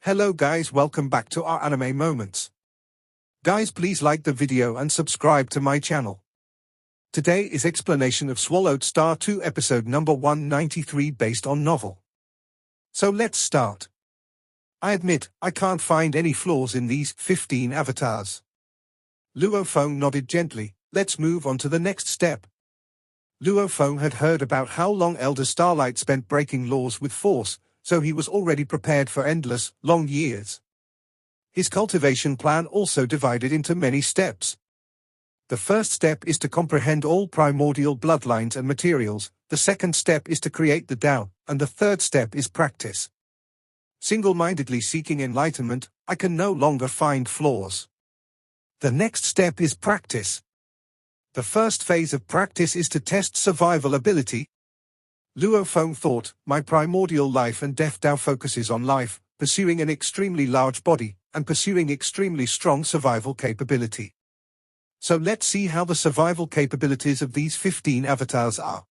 Hello guys, welcome back to our anime moments. Guys, please like the video and subscribe to my channel. Today is explanation of Swallowed Star 2 episode number 193 based on novel. So let's start. I admit, I can't find any flaws in these 15 avatars. Luo Feng nodded gently. Let's move on to the next step. Luo Feng had heard about how long Elder Starlight spent breaking laws with force, so he was already prepared for endless, long years. His cultivation plan also divided into many steps. The first step is to comprehend all primordial bloodlines and materials, the second step is to create the Tao, and the third step is practice. Single-mindedly seeking enlightenment, I can no longer find flaws. The next step is practice. The first phase of practice is to test survival ability. Luo Feng thought, my primordial life and death Tao focuses on life, pursuing an extremely large body, and pursuing extremely strong survival capability. So let's see how the survival capabilities of these 15 avatars are.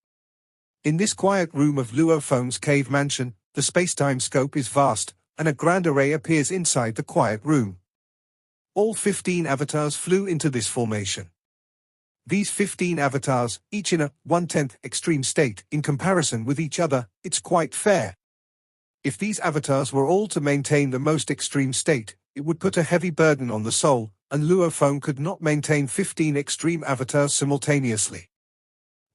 In this quiet room of Luo Feng's cave mansion, the space-time scope is vast, and a grand array appears inside the quiet room. All 15 avatars flew into this formation. These 15 avatars, each in a 1/10 extreme state, in comparison with each other, it's quite fair. If these avatars were all to maintain the most extreme state, it would put a heavy burden on the soul, and Luo Feng could not maintain 15 extreme avatars simultaneously.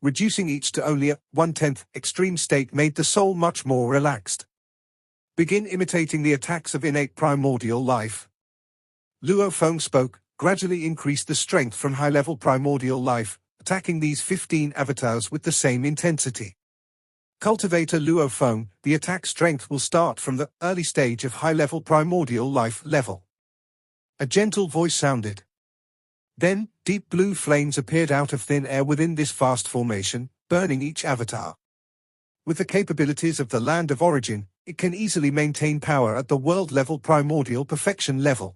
Reducing each to only a 1/10 extreme state made the soul much more relaxed. Begin imitating the attacks of innate primordial life. Luo Feng spoke. Gradually increase the strength from high-level primordial life, attacking these 15 avatars with the same intensity. Cultivator Luo Feng, the attack strength will start from the early stage of high-level primordial life level. A gentle voice sounded. Then, deep blue flames appeared out of thin air within this vast formation, burning each avatar. With the capabilities of the land of origin, it can easily maintain power at the world-level primordial perfection level.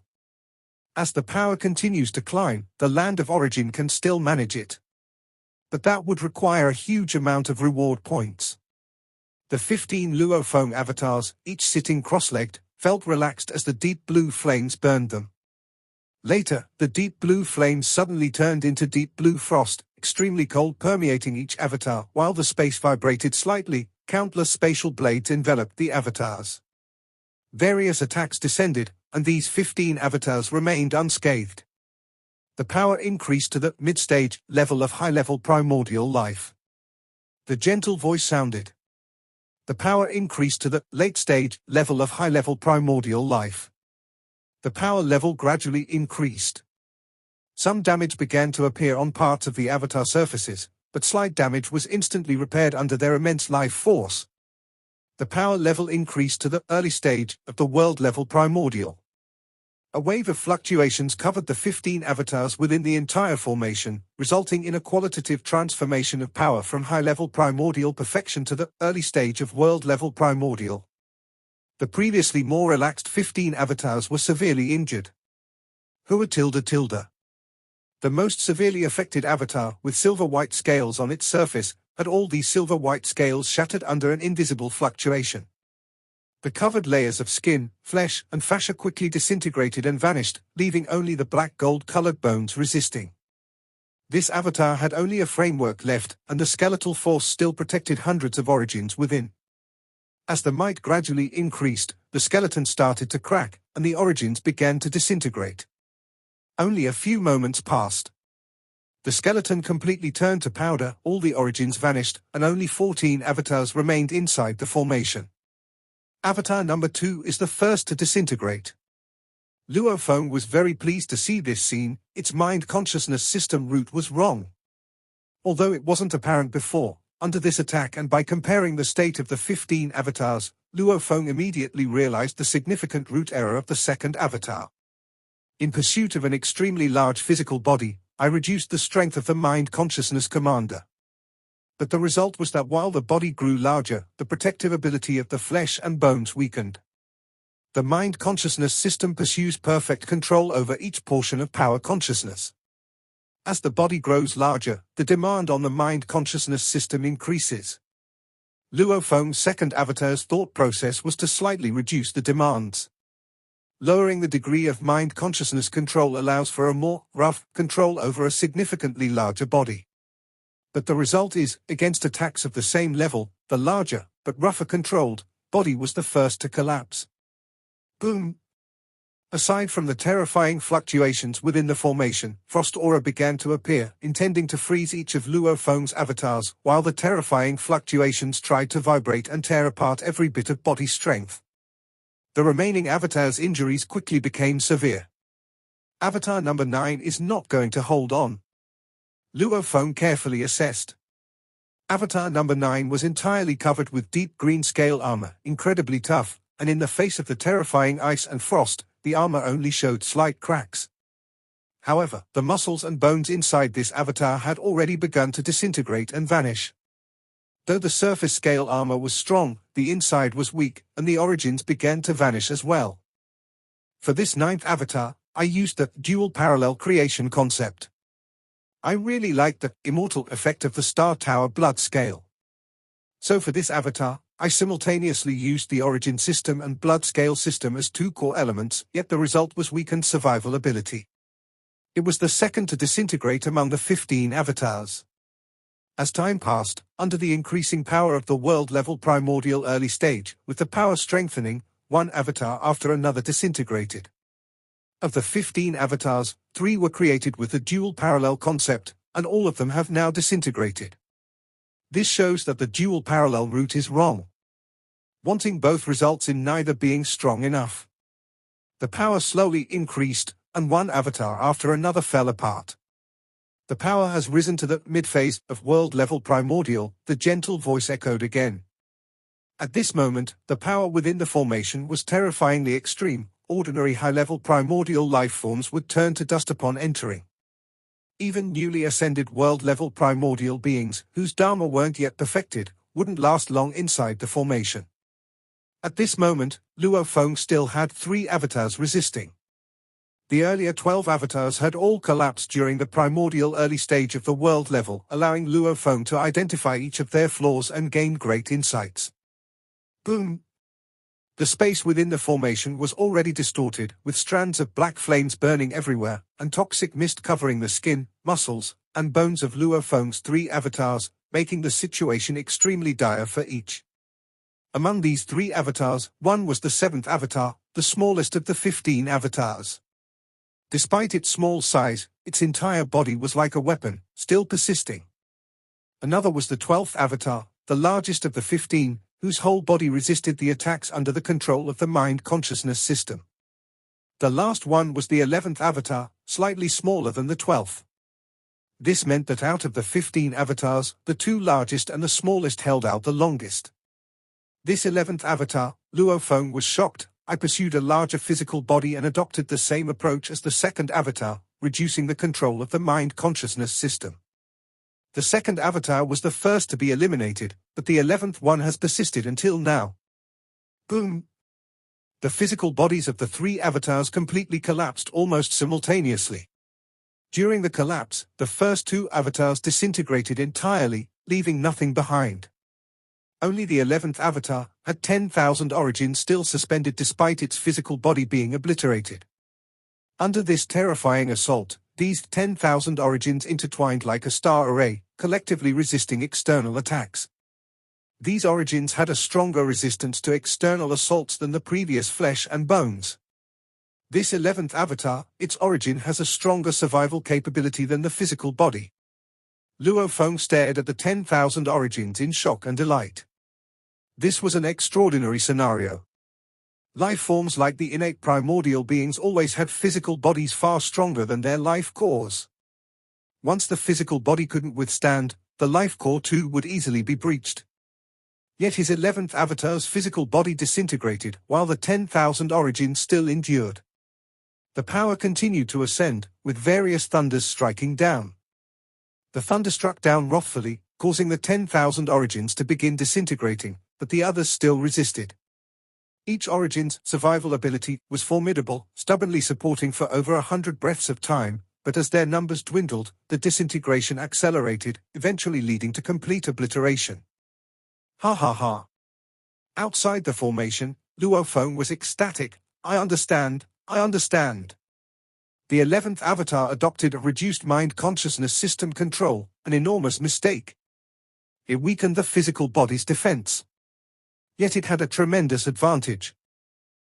As the power continues to climb, the land of origin can still manage it. But that would require a huge amount of reward points. The 15 Luo Feng avatars, each sitting cross-legged, felt relaxed as the deep blue flames burned them. Later, the deep blue flames suddenly turned into deep blue frost, extremely cold, permeating each avatar. While the space vibrated slightly, countless spatial blades enveloped the avatars. Various attacks descended, and these 15 avatars remained unscathed. The power increased to the mid-stage level of high-level primordial life. The gentle voice sounded. The power increased to the late-stage level of high-level primordial life. The power level gradually increased. Some damage began to appear on parts of the avatar surfaces, but slight damage was instantly repaired under their immense life force. The power level increased to the early stage of the world-level primordial. A wave of fluctuations covered the 15 avatars within the entire formation, resulting in a qualitative transformation of power from high-level primordial perfection to the early stage of world-level primordial. The previously more relaxed 15 avatars were severely injured. Hua tilde. The most severely affected avatar, with silver-white scales on its surface, had all these silver-white scales shattered under an invisible fluctuation. The covered layers of skin, flesh, and fascia quickly disintegrated and vanished, leaving only the black gold-colored bones resisting. This avatar had only a framework left, and the skeletal force still protected hundreds of origins within. As the might gradually increased, the skeleton started to crack, and the origins began to disintegrate. Only a few moments passed. The skeleton completely turned to powder, all the origins vanished, and only 14 avatars remained inside the formation. Avatar number 2 is the first to disintegrate. Luo Feng was very pleased to see this scene. Its mind consciousness system root was wrong. Although it wasn't apparent before, under this attack and by comparing the state of the 15 avatars, Luo Feng immediately realized the significant root error of the second avatar. In pursuit of an extremely large physical body, I reduced the strength of the mind consciousness commander. But the result was that while the body grew larger, the protective ability of the flesh and bones weakened. The mind consciousness system pursues perfect control over each portion of power consciousness. As the body grows larger, the demand on the mind consciousness system increases. Luo Feng's second avatar's thought process was to slightly reduce the demands. Lowering the degree of mind consciousness control allows for a more rough control over a significantly larger body. But the result is, against attacks of the same level, the larger, but rougher controlled, body was the first to collapse. Boom! Aside from the terrifying fluctuations within the formation, frost aura began to appear, intending to freeze each of Luo Feng's avatars, while the terrifying fluctuations tried to vibrate and tear apart every bit of body strength. The remaining avatar's injuries quickly became severe. Avatar number 9 is not going to hold on, Luo Feng carefully assessed. Avatar number 9 was entirely covered with deep green scale armor, incredibly tough, and in the face of the terrifying ice and frost, the armor only showed slight cracks. However, the muscles and bones inside this avatar had already begun to disintegrate and vanish. Though the surface scale armor was strong, the inside was weak, and the origins began to vanish as well. For this 9th avatar, I used the dual parallel creation concept. I really liked the immortal effect of the Star Tower blood scale. So for this avatar, I simultaneously used the origin system and blood scale system as 2 core elements, yet the result was weakened survival ability. It was the second to disintegrate among the 15 avatars. As time passed, under the increasing power of the world-level primordial early stage, with the power strengthening, one avatar after another disintegrated. Of the 15 avatars, 3 were created with the dual parallel concept, and all of them have now disintegrated. This shows that the dual parallel route is wrong. Wanting both results in neither being strong enough. The power slowly increased, and one avatar after another fell apart. The power has risen to the mid-phase of world-level primordial, the gentle voice echoed again. At this moment, the power within the formation was terrifyingly extreme. Ordinary high-level primordial life forms would turn to dust upon entering. Even newly ascended world-level primordial beings, whose dharma weren't yet perfected, wouldn't last long inside the formation. At this moment, Luo Feng still had 3 avatars resisting. The earlier 12 avatars had all collapsed during the primordial early stage of the world level, allowing Luo Feng to identify each of their flaws and gain great insights. Boom! The space within the formation was already distorted, with strands of black flames burning everywhere, and toxic mist covering the skin, muscles, and bones of Luo Feng's 3 avatars, making the situation extremely dire for each. Among these 3 avatars, one was the 7th avatar, the smallest of the 15 avatars. Despite its small size, its entire body was like a weapon, still persisting. Another was the 12th avatar, the largest of the 15, whose whole body resisted the attacks under the control of the mind consciousness system. The last one was the 11th avatar, slightly smaller than the 12th. This meant that out of the 15 avatars, the 2 largest and the smallest held out the longest. This 11th avatar, Luo Feng, was shocked. I pursued a larger physical body and adopted the same approach as the 2nd avatar, reducing the control of the mind consciousness system. The 2nd avatar was the first to be eliminated, but the 11th one has persisted until now. Boom! The physical bodies of the 3 avatars completely collapsed almost simultaneously. During the collapse, the first 2 avatars disintegrated entirely, leaving nothing behind. Only the 11th avatar had 10,000 origins still suspended despite its physical body being obliterated. Under this terrifying assault, these 10,000 origins intertwined like a star array, collectively resisting external attacks. These origins had a stronger resistance to external assaults than the previous flesh and bones. This 11th avatar, its origin has a stronger survival capability than the physical body. Luo Feng stared at the 10,000 origins in shock and delight. This was an extraordinary scenario. Life forms like the innate primordial beings always had physical bodies far stronger than their life cores. Once the physical body couldn't withstand, the life core too would easily be breached. Yet his 11th avatar's physical body disintegrated, while the 10,000 origins still endured. The power continued to ascend, with various thunders striking down. The thunder struck down wrathfully, causing the 10,000 origins to begin disintegrating, but the others still resisted. Each origin's survival ability was formidable, stubbornly supporting for over 100 breaths of time, but as their numbers dwindled, the disintegration accelerated, eventually leading to complete obliteration. Ha ha ha. Outside the formation, Luo Feng was ecstatic. I understand, I understand. The 11th avatar adopted a reduced mind consciousness system control, an enormous mistake. It weakened the physical body's defense. Yet it had a tremendous advantage.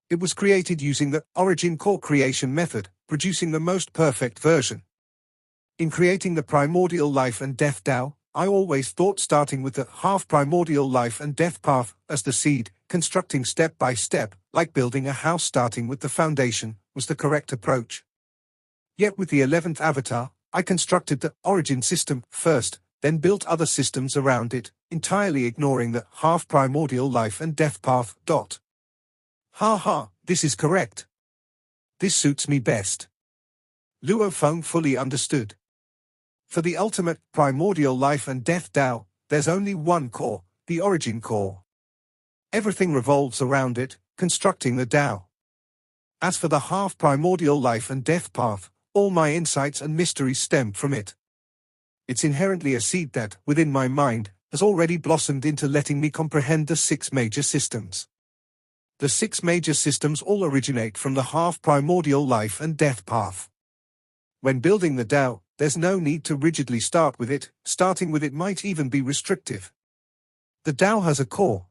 It was created using the origin core creation method, producing the most perfect version. In creating the primordial life and death Tao, I always thought starting with the half-primordial life and death path as the seed, constructing step by step, like building a house starting with the foundation, was the correct approach. Yet with the 11th avatar, I constructed the origin system first, then built other systems around it, entirely ignoring the half-primordial life and death path. This is correct. This suits me best. Luo Feng fully understood. For the ultimate primordial life and death Tao, there's only one core, the origin core. Everything revolves around it, constructing the Tao. As for the half-primordial life and death path, all my insights and mysteries stem from it. It's inherently a seed that, within my mind, has already blossomed into letting me comprehend the 6 major systems. The 6 major systems all originate from the half-primordial life and death path. When building the Tao, there's no need to rigidly start with it, starting with it might even be restrictive. The Tao has a core.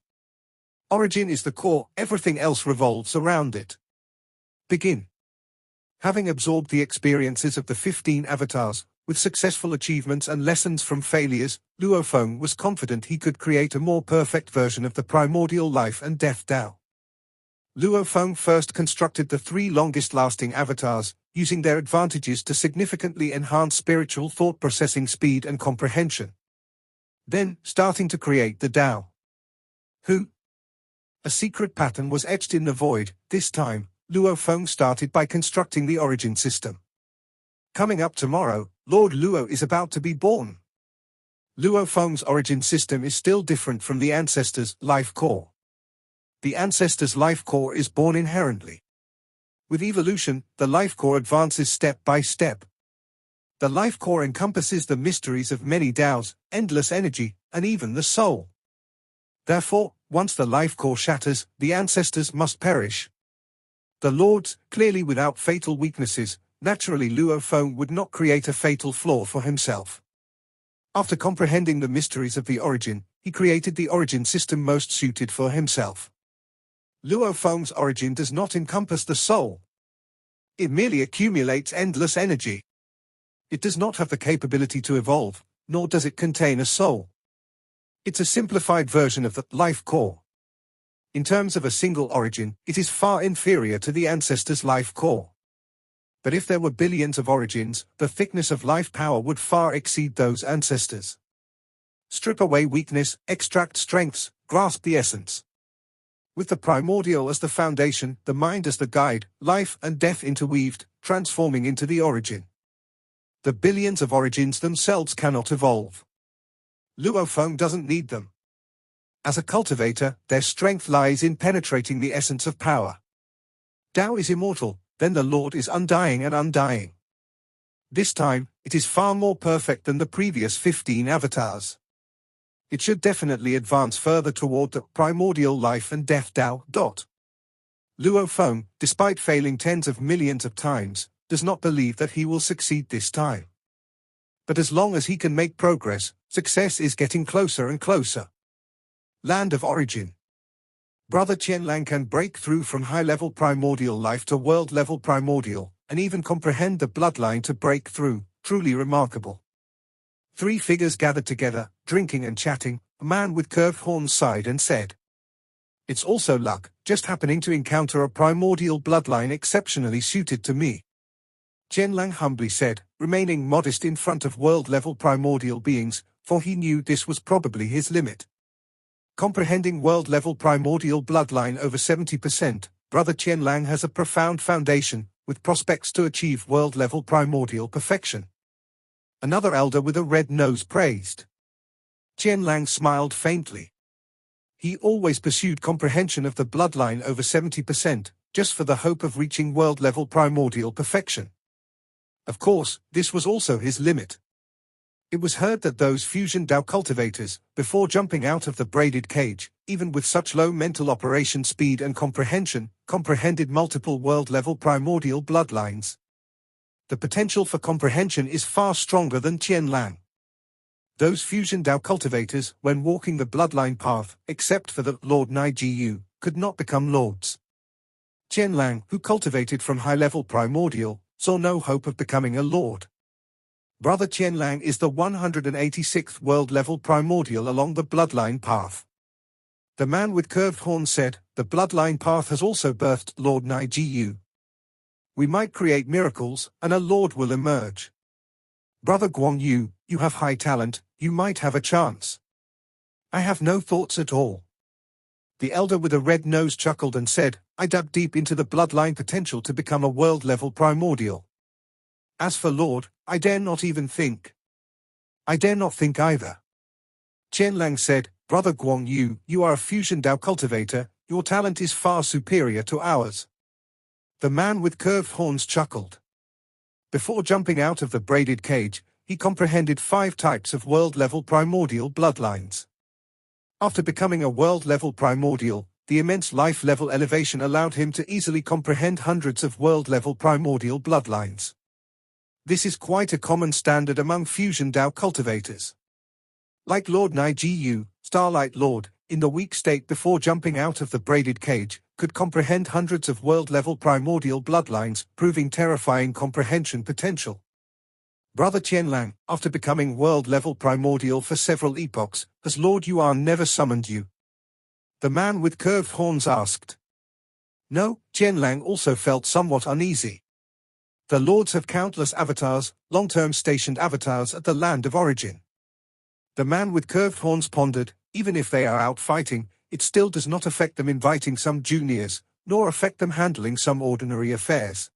Origin is the core, everything else revolves around it. Begin. Having absorbed the experiences of the 15 avatars, with successful achievements and lessons from failures, Luo Feng was confident he could create a more perfect version of the primordial life and death Tao. Luo Feng first constructed the 3 longest-lasting avatars, using their advantages to significantly enhance spiritual thought processing speed and comprehension. Then, starting to create the Tao. A secret pattern was etched in the void. This time, Luo Feng started by constructing the origin system. Coming up tomorrow, Lord Luo is about to be born. Luo Feng's origin system is still different from the ancestor's life core. The ancestor's life core is born inherently. With evolution, the life core advances step by step. The life core encompasses the mysteries of many Taos, endless energy, and even the soul. Therefore, once the life core shatters, the ancestors must perish. The Lords, clearly without fatal weaknesses, naturally Luo Feng would not create a fatal flaw for himself. After comprehending the mysteries of the origin, he created the origin system most suited for himself. Luo Feng's origin does not encompass the soul. It merely accumulates endless energy. It does not have the capability to evolve, nor does it contain a soul. It's a simplified version of the life core. In terms of a single origin, it is far inferior to the ancestor's life core. But if there were billions of origins, the thickness of life power would far exceed those ancestors. Strip away weakness, extract strengths, grasp the essence. With the primordial as the foundation, the mind as the guide, life and death interweaved, transforming into the origin. The billions of origins themselves cannot evolve. Luo Feng doesn't need them. As a cultivator, their strength lies in penetrating the essence of power. Tao is immortal, then the Lord is undying and undying. This time, it is far more perfect than the previous 15 avatars. It should definitely advance further toward the primordial life and death Tao. Luo Feng, despite failing tens of millions of times, does not believe that he will succeed this time. But as long as he can make progress, success is getting closer and closer. Land of Origin. Brother Qianlang can break through from high-level primordial life to world-level primordial, and even comprehend the bloodline to break through, truly remarkable. 3 figures gathered together, drinking and chatting. A man with curved horns sighed and said, "It's also luck, just happening to encounter a primordial bloodline exceptionally suited to me." Qianlang humbly said, remaining modest in front of world-level primordial beings, for he knew this was probably his limit. Comprehending world-level primordial bloodline over 70%, Brother Qianlang has a profound foundation, with prospects to achieve world-level primordial perfection. Another elder with a red nose praised. Qianlang smiled faintly. He always pursued comprehension of the bloodline over 70%, just for the hope of reaching world-level primordial perfection. Of course, this was also his limit. It was heard that those fusion Tao cultivators, before jumping out of the braided cage, even with such low mental operation speed and comprehension, comprehended multiple world-level primordial bloodlines. The potential for comprehension is far stronger than Qianlang. Those fusion Dao cultivators, when walking the bloodline path, except for the Lord Naijiyu, could not become lords. Qianlang, who cultivated from high-level primordial, saw no hope of becoming a lord. Brother Qianlang is the 186th world-level primordial along the bloodline path. The man with curved horns said, the bloodline path has also birthed Lord Naijiyu. We might create miracles, and a lord will emerge. Brother Guangyu, you have high talent, you might have a chance. I have no thoughts at all. The elder with a red nose chuckled and said, I dug deep into the bloodline potential to become a world-level primordial. As for Lord, I dare not even think. I dare not think either. Qianlang said, Brother Guangyu, you are a fusion Dao cultivator, your talent is far superior to ours. The man with curved horns chuckled. Before jumping out of the braided cage, he comprehended 5 types of world-level primordial bloodlines. After becoming a world-level primordial, the immense life-level elevation allowed him to easily comprehend hundreds of world-level primordial bloodlines. This is quite a common standard among fusion Dao cultivators. Like Lord Naijiyu, Starlight Lord, in the weak state before jumping out of the braided cage, could comprehend hundreds of world-level primordial bloodlines, proving terrifying comprehension potential. Brother Qianlang, after becoming world-level primordial for several epochs, has Lord Yuan never summoned you? The man with curved horns asked. No, Qianlang also felt somewhat uneasy. The lords have countless avatars, long-term stationed avatars at the land of origin. The man with curved horns pondered, even if they are out fighting, it still does not affect them inviting some juniors, nor affect them handling some ordinary affairs.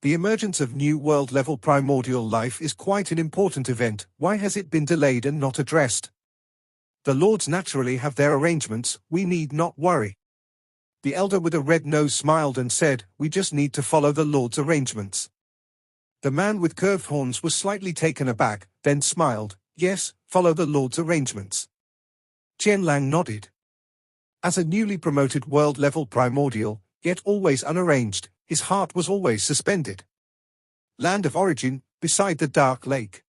The emergence of new world-level primordial life is quite an important event. Why has it been delayed and not addressed? The lords naturally have their arrangements, we need not worry. The elder with a red nose smiled and said, we just need to follow the lord's arrangements. The man with curved horns was slightly taken aback, then smiled, yes, follow the lord's arrangements. Qianlang nodded. As a newly promoted world-level primordial, yet always unarranged, his heart was always suspended. Land of origin, beside the dark lake.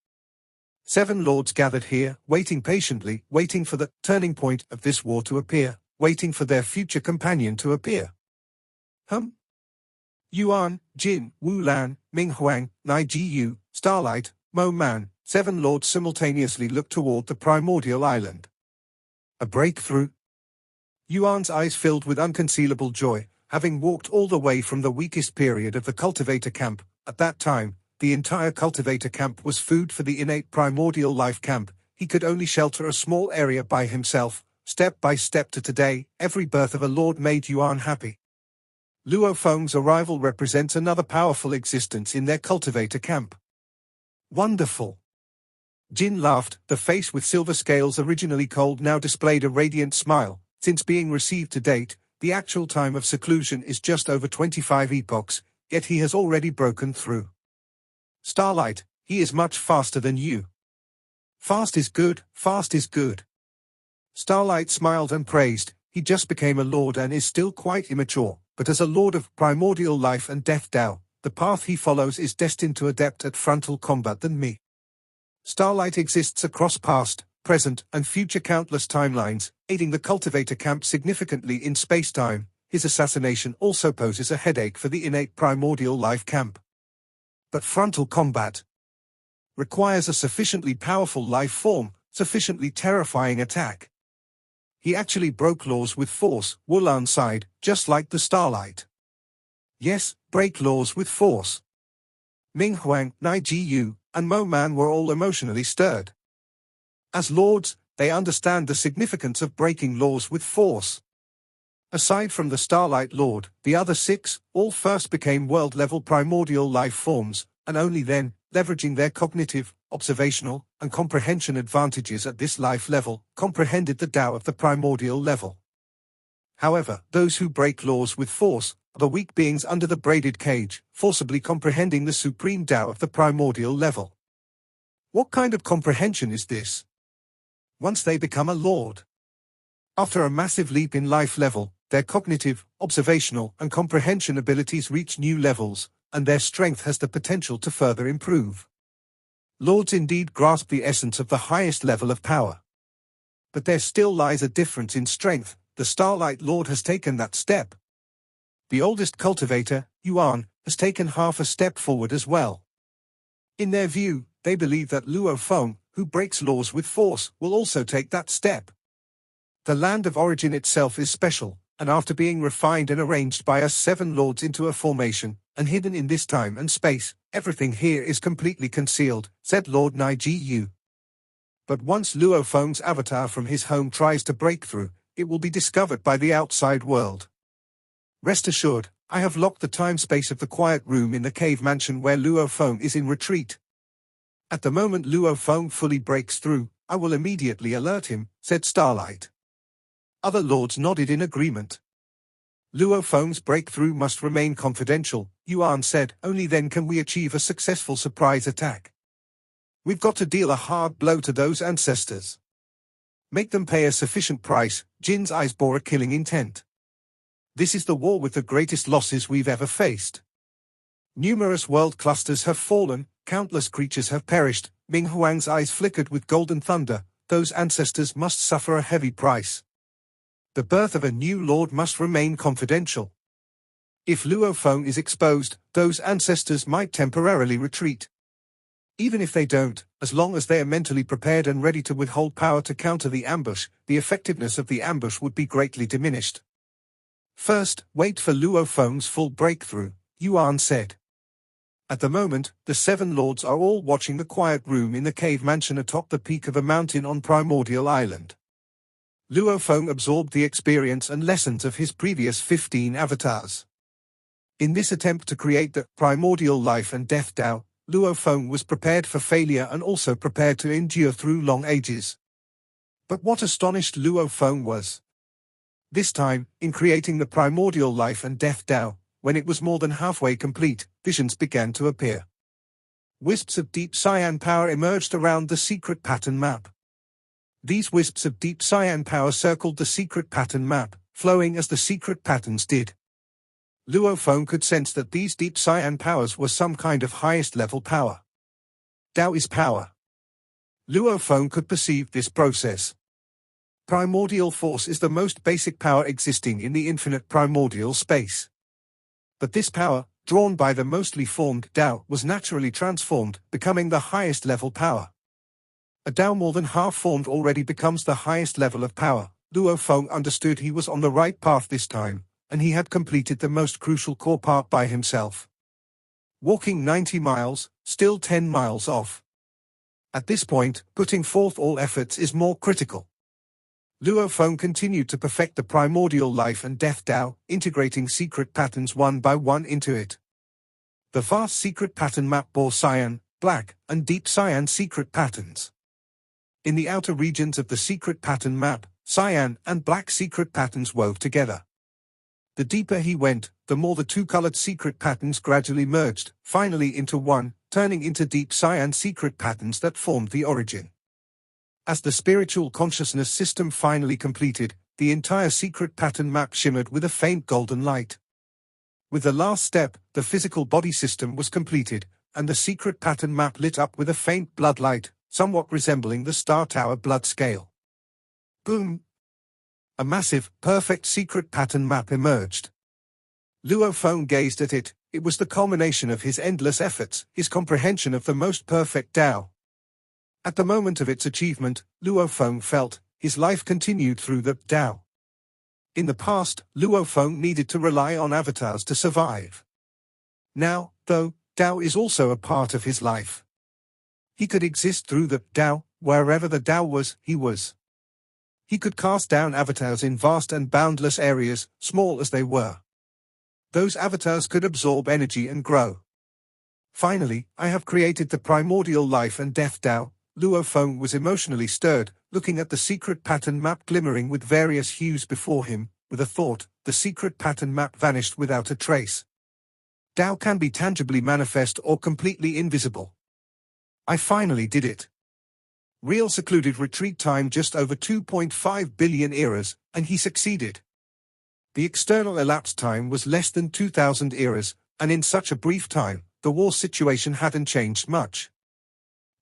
7 lords gathered here, waiting patiently, waiting for the turning point of this war to appear, waiting for their future companion to appear. Yuan, Jin, Wu Lan, Ming Huang, Naijiyu, Starlight, Mo Man, 7 lords simultaneously looked toward the primordial island. A breakthrough? Yuan's eyes filled with unconcealable joy, having walked all the way from the weakest period of the cultivator camp. At that time, the entire cultivator camp was food for the innate primordial life camp. He could only shelter a small area by himself. Step by step to today, every birth of a lord made Yuan happy. Luo Feng's arrival represents another powerful existence in their cultivator camp. Wonderful. Jin laughed, the face with silver scales originally cold now displayed a radiant smile. Since being received to date, the actual time of seclusion is just over 25 epochs, yet he has already broken through. Starlight, he is much faster than you. Fast is good, fast is good. Starlight smiled and praised, he just became a lord and is still quite immature, but as a lord of primordial life and death Dao, the path he follows is destined to adept at frontal combat than me. Starlight exists across past, present, and future countless timelines, aiding the cultivator camp significantly in space-time. His assassination also poses a headache for the innate primordial life camp. But frontal combat requires a sufficiently powerful life form, sufficiently terrifying attack. He actually broke laws with force, Wulan sighed, just like the Starlight. Yes, break laws with force. Ming Huang, Naijiyu, and Mo Man were all emotionally stirred. As lords, they understand the significance of breaking laws with force. Aside from the Starlight Lord, the other 6, all first became world-level primordial life forms, and only then, leveraging their cognitive, observational, and comprehension advantages at this life level, comprehended the Tao of the primordial level. However, those who break laws with force are the weak beings under the braided cage, forcibly comprehending the supreme Tao of the primordial level. What kind of comprehension is this? Once they become a lord, After a massive leap in life level, their cognitive, observational, and comprehension abilities reach new levels, and their strength has the potential to further improve. Lords indeed grasp the essence of the highest level of power. But there still lies a difference in strength. The Starlight Lord has taken that step. The oldest cultivator, Yuan, has taken half a step forward as well. In their view, they believe that Luo Feng, who breaks laws with force, will also take that step. The land of origin itself is special, and after being refined and arranged by us 7 lords into a formation, and hidden in this time and space, everything here is completely concealed, said Lord Nai-Ji-Yu. But once Luo Feng's avatar from his home tries to break through, it will be discovered by the outside world. Rest assured, I have locked the time-space of the quiet room in the cave mansion where Luo Feng is in retreat. At the moment Luo Feng fully breaks through, I will immediately alert him, said Starlight. Other lords nodded in agreement. Luo Feng's breakthrough must remain confidential, Yuan said, only then can we achieve a successful surprise attack. We've got to deal a hard blow to those ancestors. Make them pay a sufficient price. Jin's eyes bore a killing intent. This is the war with the greatest losses we've ever faced. Numerous world clusters have fallen, countless creatures have perished. Ming Huang's eyes flickered with golden thunder. Those ancestors must suffer a heavy price. The birth of a new lord must remain confidential. If Luo Feng is exposed, those ancestors might temporarily retreat. Even if they don't, as long as they are mentally prepared and ready to withhold power to counter the ambush, the effectiveness of the ambush would be greatly diminished. First, wait for Luo Feng's full breakthrough, Yuan said. At the moment, the 7 lords are all watching the quiet room in the cave mansion atop the peak of a mountain on Primordial Island. Luo Feng absorbed the experience and lessons of his previous 15 avatars. In this attempt to create the primordial life and death Tao, Luo Feng was prepared for failure and also prepared to endure through long ages. But what astonished Luo Feng was, this time, in creating the primordial life and death Tao, when it was more than halfway complete, visions began to appear. Wisps of deep cyan power emerged around the secret pattern map. These wisps of deep cyan power circled the secret pattern map, flowing as the secret patterns did. Luo Feng could sense that these deep cyan powers were some kind of highest level power. Tao is power. Luo Feng could perceive this process. Primordial force is the most basic power existing in the infinite primordial space. But this power, drawn by the mostly formed Tao, was naturally transformed, becoming the highest level power. A Tao more than half formed already becomes the highest level of power. Luo Feng understood he was on the right path this time, and he had completed the most crucial core part by himself. Walking 90 miles, still 10 miles off. At this point, putting forth all efforts is more critical. Luo Feng continued to perfect the primordial life and death Tao, integrating secret patterns one by one into it. The vast secret pattern map bore cyan, black, and deep cyan secret patterns. In the outer regions of the secret pattern map, cyan and black secret patterns wove together. The deeper he went, the more the 2-colored secret patterns gradually merged, finally into one, turning into deep cyan secret patterns that formed the origin. As the spiritual consciousness system finally completed, the entire secret pattern map shimmered with a faint golden light. With the last step, the physical body system was completed, and the secret pattern map lit up with a faint blood light, somewhat resembling the Star Tower blood scale. Boom! A massive, perfect secret pattern map emerged. Luo Feng gazed at it. It was the culmination of his endless efforts, his comprehension of the most perfect Tao. At the moment of its achievement, Luo Feng felt, his life continued through the Tao. In the past, Luo Feng needed to rely on avatars to survive. Now, though, Tao is also a part of his life. He could exist through the Tao, wherever the Tao was, he was. He could cast down avatars in vast and boundless areas, small as they were. Those avatars could absorb energy and grow. Finally, I have created the primordial life and death Tao. Luo Feng was emotionally stirred, looking at the secret pattern map glimmering with various hues before him. With a thought, the secret pattern map vanished without a trace. Tao can be tangibly manifest or completely invisible. I finally did it. Real secluded retreat time just over 2.5 billion eras, and he succeeded. The external elapsed time was less than 2,000 eras, and in such a brief time, the war situation hadn't changed much.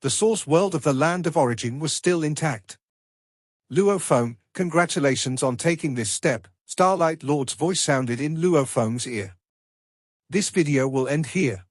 The source world of the land of origin was still intact. Luophone, congratulations on taking this step, Starlight Lord's voice sounded in Luophone's ear. This video will end here.